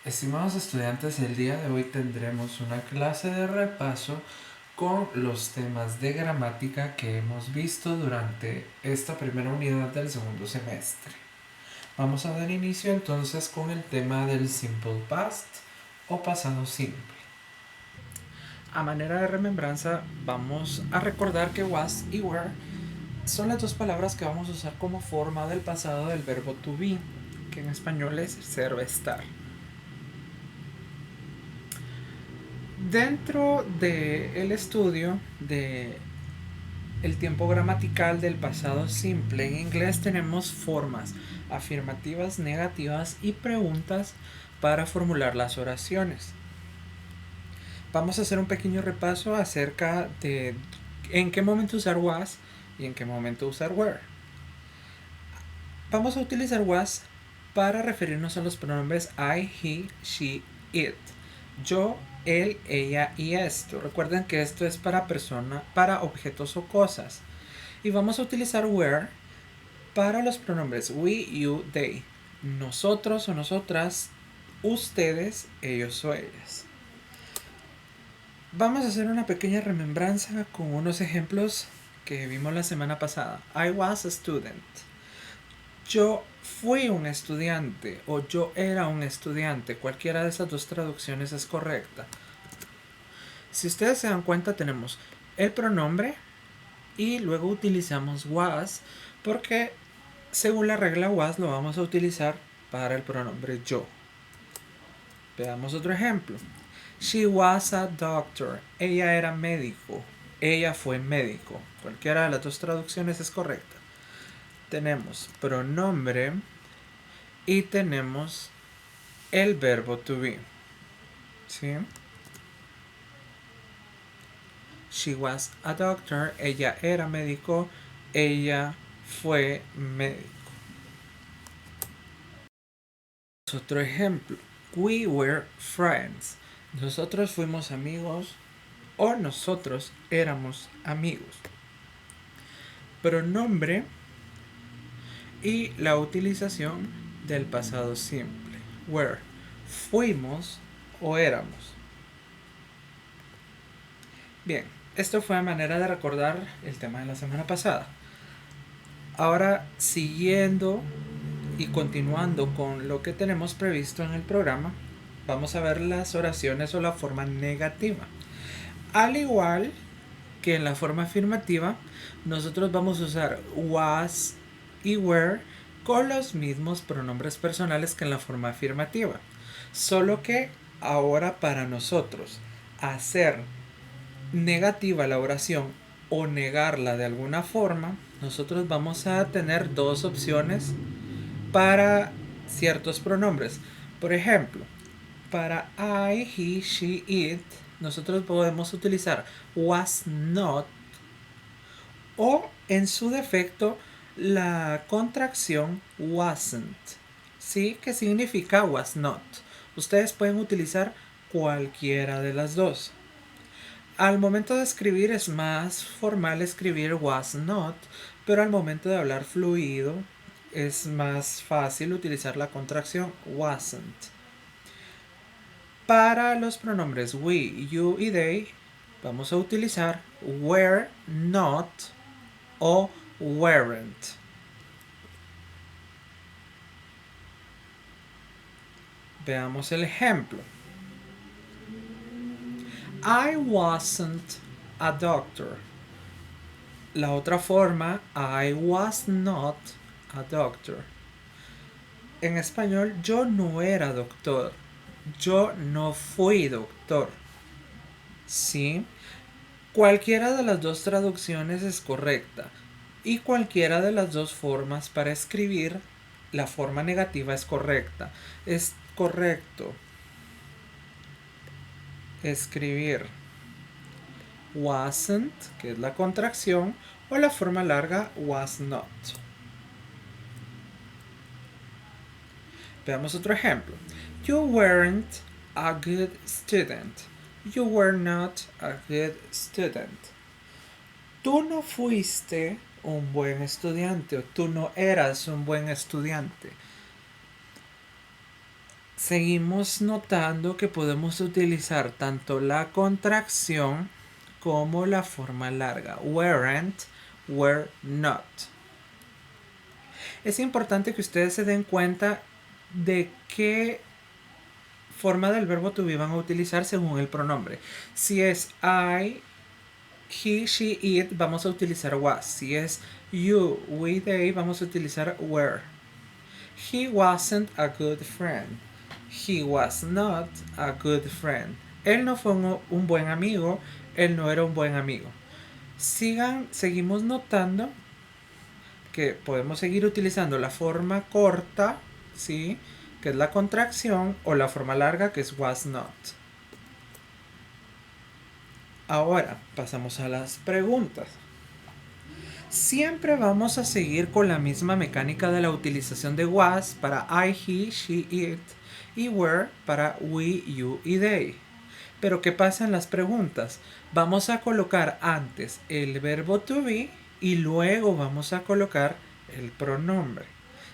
Estimados estudiantes, el día de hoy tendremos una clase de repaso con los temas de gramática que hemos visto durante esta primera unidad del segundo semestre. Vamos a dar inicio entonces con el tema del simple past o pasado simple. A manera de remembranza, vamos a recordar que was y were son las dos palabras que vamos a usar como forma del pasado del verbo to be, que en español es ser o estar. Dentro del estudio de el tiempo gramatical del pasado simple, en inglés tenemos formas afirmativas, negativas y preguntas para formular las oraciones. Vamos a hacer un pequeño repaso acerca de en qué momento usar was y en qué momento usar were. Vamos a utilizar was para referirnos a los pronombres I, he, she, it. Yo, él, ella y esto. Recuerden que esto es para objetos o cosas. Y vamos a utilizar were para los pronombres we, you, they. Nosotros o nosotras, ustedes, ellos o ellas. Vamos a hacer una pequeña remembranza con unos ejemplos que vimos la semana pasada. I was a student. Yo fui un estudiante o yo era un estudiante. Cualquiera de esas dos traducciones es correcta. Si ustedes se dan cuenta, tenemos el pronombre y luego utilizamos was porque según la regla was lo vamos a utilizar para el pronombre yo. Veamos otro ejemplo. She was a doctor. Ella era médico. Ella fue médico. Cualquiera de las dos traducciones es correcta. Tenemos pronombre y tenemos el verbo to be. ¿Sí? She was a doctor. Ella era médico. Ella fue médico. Otro ejemplo. We were friends. Nosotros fuimos amigos o nosotros éramos amigos. Pronombre y la utilización del pasado simple. Were. Fuimos o éramos. Bien, esto fue a manera de recordar el tema de la semana pasada. Ahora, siguiendo y continuando con lo que tenemos previsto en el programa, vamos a ver las oraciones o la forma negativa. Al igual que en la forma afirmativa, nosotros vamos a usar was y were con los mismos pronombres personales que en la forma afirmativa. Solo que ahora para nosotros hacer negativa la oración o negarla de alguna forma, nosotros vamos a tener dos opciones para ciertos pronombres. Por ejemplo, para I, he, she, it, nosotros podemos utilizar was not o en su defecto la contracción wasn't. ¿Sí? Que significa was not. Ustedes pueden utilizar cualquiera de las dos. Al momento de escribir es más formal escribir was not, pero al momento de hablar fluido es más fácil utilizar la contracción wasn't. Para los pronombres we, you y they vamos a utilizar were not o weren't. Veamos el ejemplo. I wasn't a doctor. La otra forma, I was not a doctor. En español, yo no era doctor. Yo no fui doctor. ¿Sí? Cualquiera de las dos traducciones es correcta. Y cualquiera de las dos formas para escribir, la forma negativa es correcta. Es correcto escribir wasn't, que es la contracción, o la forma larga was not. Veamos otro ejemplo. You weren't a good student. You were not a good student. Tú no fuiste un buen estudiante o tú no eras un buen estudiante. seguimos notando que podemos utilizar tanto la contracción como la forma larga. Weren't, were not. Es importante que ustedes se den cuenta de qué forma del verbo to be van a utilizar según el pronombre. Si es I, he, she, it, vamos a utilizar was. Si es you, we, they, vamos a utilizar were. He wasn't a good friend. He was not a good friend. Él no fue un buen amigo. Él no era un buen amigo. Seguimos notando que podemos seguir utilizando la forma corta, ¿sí? Que es la contracción, o la forma larga, que es was not. Ahora pasamos a las preguntas. Siempre vamos a seguir con la misma mecánica de la utilización de was para I, he, she, it y were para we, you y they. Pero ¿qué pasa en las preguntas? Vamos a colocar antes el verbo to be y luego vamos a colocar el pronombre.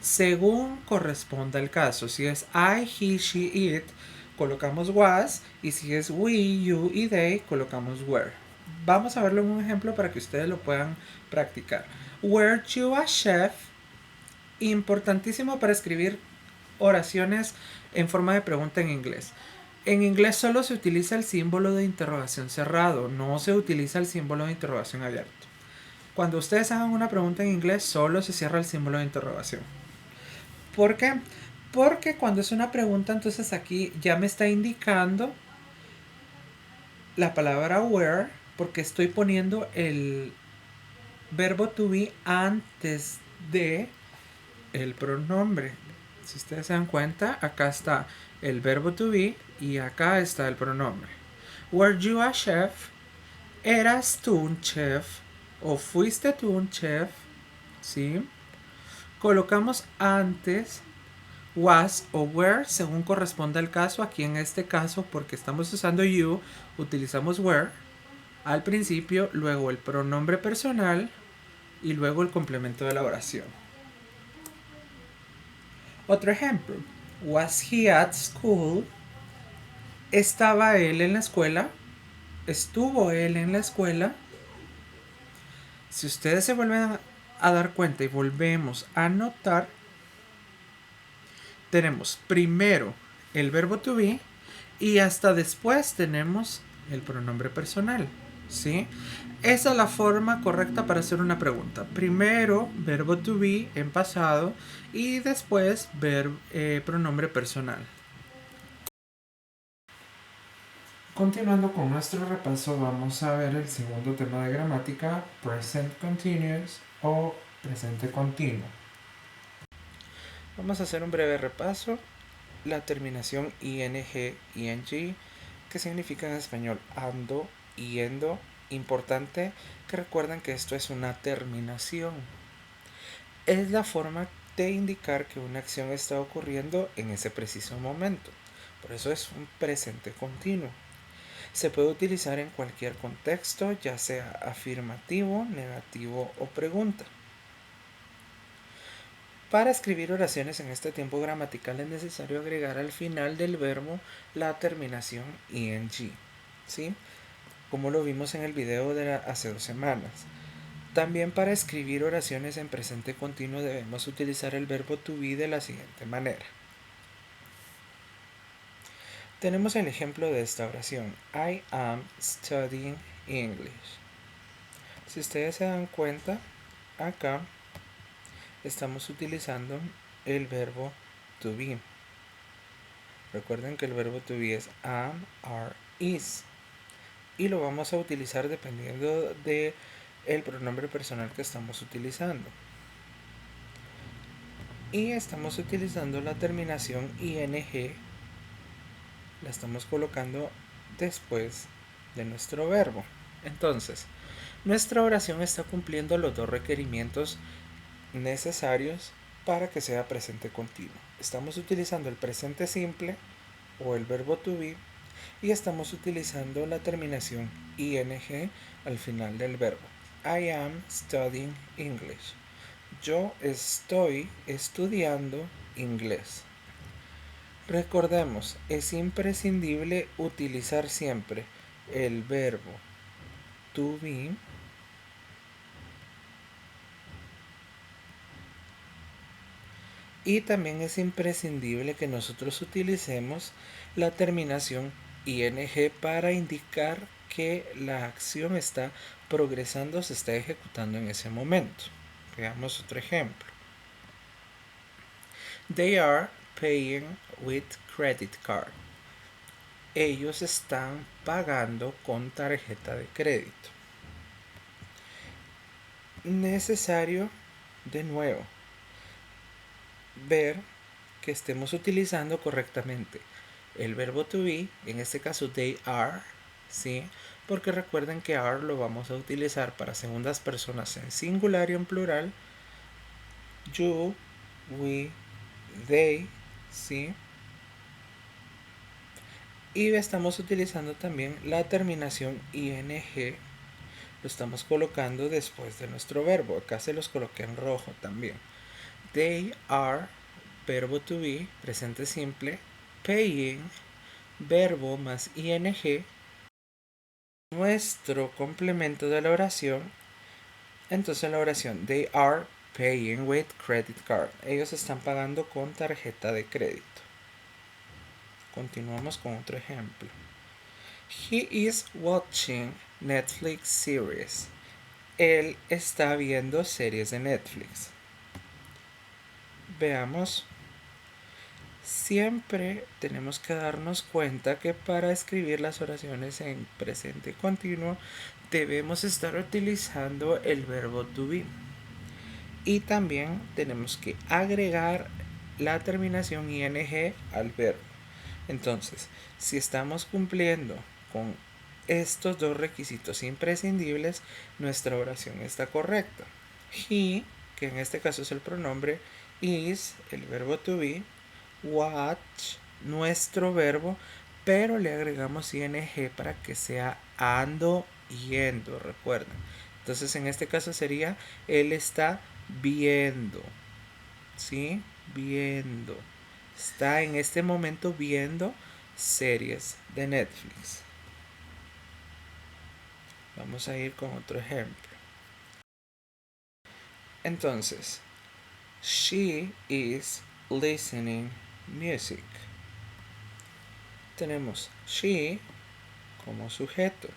Según corresponda el caso, si es I, he, she, it, colocamos was, y si es we, you y they, colocamos were. Vamos a verlo en un ejemplo para que ustedes lo puedan practicar. Were you a chef? Importantísimo para escribir oraciones en forma de pregunta en inglés. En inglés solo se utiliza el símbolo de interrogación cerrado, no se utiliza el símbolo de interrogación abierto. Cuando ustedes hagan una pregunta en inglés, solo se cierra el símbolo de interrogación. ¿Por qué? Porque cuando es una pregunta, entonces aquí ya me está indicando la palabra where, porque estoy poniendo el verbo to be antes de el pronombre. Si ustedes se dan cuenta, acá está el verbo to be y acá está el pronombre. Were you a chef? ¿Eras tú un chef? ¿O fuiste tú un chef? ¿Sí? Colocamos antes was o were según corresponda el caso. Aquí en este caso, porque estamos usando you, utilizamos were al principio, luego el pronombre personal y luego el complemento de la oración. Otro ejemplo. Was he at school? ¿Estaba él en la escuela? ¿Estuvo él en la escuela? Si ustedes se vuelven a dar cuenta y volvemos a notar, tenemos primero el verbo to be y hasta después tenemos el pronombre personal, ¿sí? Esa es la forma correcta para hacer una pregunta. Primero verbo to be en pasado y después pronombre personal. Continuando con nuestro repaso, vamos a ver el segundo tema de gramática, present continuous o presente continuo. Vamos a hacer un breve repaso. La terminación ing, ing, que significa en español ando, yendo. Importante que recuerden que esto es una terminación. Es la forma de indicar que una acción está ocurriendo en ese preciso momento. Por eso es un presente continuo. Se puede utilizar en cualquier contexto, ya sea afirmativo, negativo o pregunta. Para escribir oraciones en este tiempo gramatical es necesario agregar al final del verbo la terminación ing, ¿sí? Como lo vimos en el video de hace 2 semanas. También para escribir oraciones en presente continuo debemos utilizar el verbo to be de la siguiente manera. Tenemos el ejemplo de esta oración. I am studying English. Si ustedes se dan cuenta, acá estamos utilizando el verbo to be. Recuerden que el verbo to be es am, are, is. Y lo vamos a utilizar dependiendo de el pronombre personal que estamos utilizando. Y estamos utilizando la terminación ing. La estamos colocando después de nuestro verbo. Entonces, nuestra oración está cumpliendo los 2 requerimientos necesarios para que sea presente continuo. Estamos utilizando el presente simple o el verbo to be y estamos utilizando la terminación ing al final del verbo. I am studying English. Yo estoy estudiando inglés. Recordemos, es imprescindible utilizar siempre el verbo to be y también es imprescindible que nosotros utilicemos la terminación ing para indicar que la acción está progresando, se está ejecutando en ese momento. Veamos otro ejemplo. They are paying with credit card. Ellos están pagando con tarjeta de crédito. Necesario, de nuevo, ver que estemos utilizando correctamente el verbo to be, en este caso they are, ¿sí? Porque recuerden que are lo vamos a utilizar para segundas personas en singular y en plural. You, we, they, ¿sí? Y estamos utilizando también la terminación ing, lo estamos colocando después de nuestro verbo. Acá se los coloqué en rojo también. They are, verbo to be, presente simple, paying, verbo más ing, nuestro complemento de la oración. Entonces la oración, they are paying with credit card. Ellos están pagando con tarjeta de crédito. Continuamos con otro ejemplo. He is watching Netflix series. Él está viendo series de Netflix. Veamos. Siempre tenemos que darnos cuenta que para escribir las oraciones en presente continuo debemos estar utilizando el verbo to be. Y también tenemos que agregar la terminación ing al verbo. Entonces, si estamos cumpliendo con estos dos requisitos imprescindibles, nuestra oración está correcta. He, que en este caso es el pronombre, is, el verbo to be, watch, nuestro verbo, pero le agregamos ing para que sea ando yendo, recuerden. Entonces en este caso sería él está viendo, ¿sí? Viendo. Está en este momento viendo series de Netflix. Vamos a ir con otro ejemplo. Entonces, she is listening music. Tenemos she como sujeto.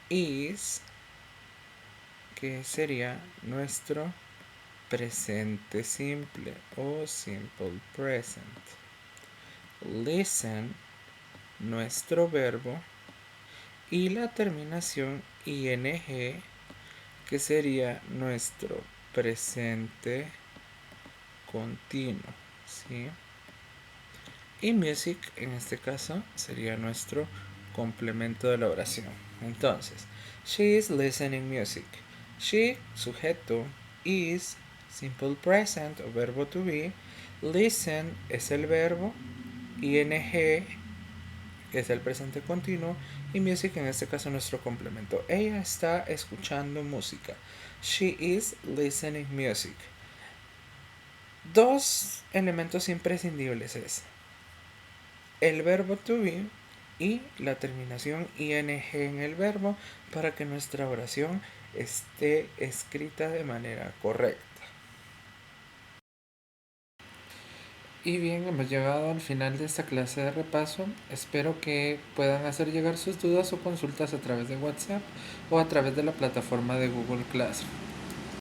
Is, que sería nuestro presente simple o simple present. Listen, nuestro verbo. Y la terminación ing, que sería nuestro presente continuo, ¿sí? Y music, en este caso, sería nuestro complemento de la oración. Entonces, she is listening music. She, sujeto, is, simple present o verbo to be. Listen es el verbo, ing, que es el presente continuo, y music, en este caso, nuestro complemento. Ella está escuchando música. She is listening music. Dos elementos imprescindibles es el verbo to be y la terminación ing en el verbo para que nuestra oración esté escrita de manera correcta. Y bien, hemos llegado al final de esta clase de repaso. Espero que puedan hacer llegar sus dudas o consultas a través de WhatsApp o a través de la plataforma de Google Classroom.